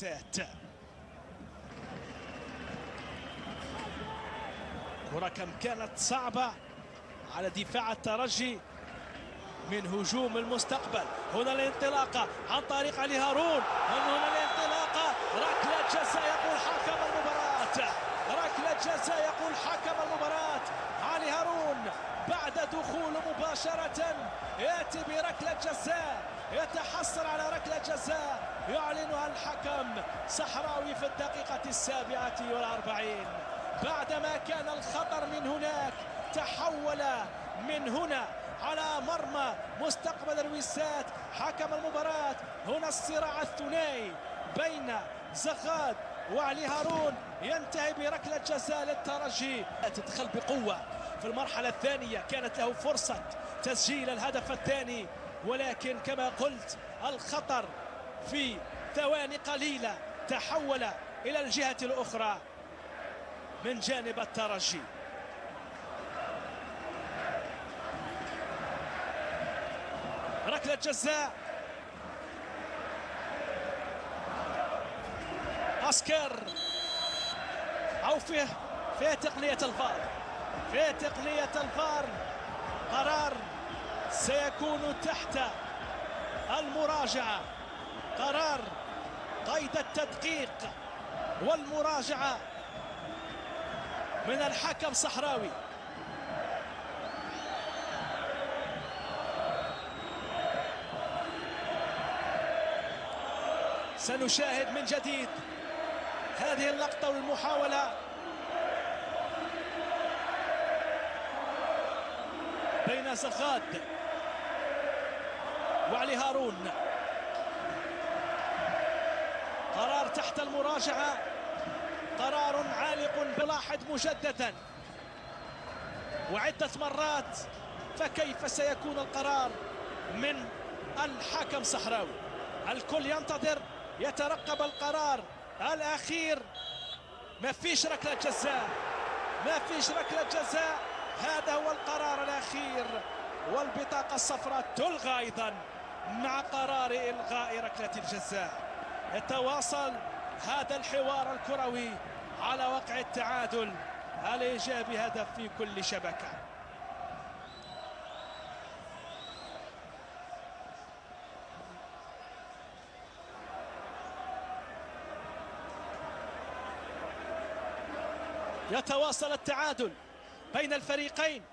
لويسات. كرة كم كانت صعبة على دفاع الترجي من هجوم المستقبل. هنا الانطلاقة عن طريق علي هارون، هنا الانطلاقة، ركلة جزاء يقول حكم المباراة، ركلة جزاء يقول حكم المباراة. علي هارون بعد دخول مباشرة يأتي بركلة جزاء، يتحصل على ركلة جزاء يعلنها الحكم صحراوي في الدقيقة 47. بعدما كان الخطر من هناك تحول من هنا على مرمى مستقبل لويسات حكم المباراة. هنا الصراع الثنائي بين زغاد وعلي هارون ينتهي بركلة جزاء للترجي. تدخل بقوة في المرحلة الثانية، كانت له فرصة تسجيل الهدف الثاني، ولكن كما قلت الخطر في ثواني قليلة تحول إلى الجهة الأخرى من جانب الترجي. ركلة جزاء، عسكر أو في تقنية الفار، في تقنية الفار قرار سيكون تحت المراجعة، قرار قيد التدقيق والمراجعة من الحكم صحراوي. سنشاهد من جديد هذه اللقطة والمحاولة بين زغاد وعلي هارون. قرار تحت المراجعة، قرار عالق بلاحظ مجددا وعدة مرات، فكيف سيكون القرار من الحكم صحراوي؟ الكل ينتظر يترقب القرار الأخير. ما فيش ركلة جزاء، ما فيش ركلة جزاء، هذا هو القرار الأخير، والبطاقة الصفراء تلغى أيضا مع قرار إلغاء ركلة الجزاء. يتواصل هذا الحوار الكروي على وقع التعادل الإيجابي، هدف في كل شبكة. يتواصل التعادل بين الفريقين.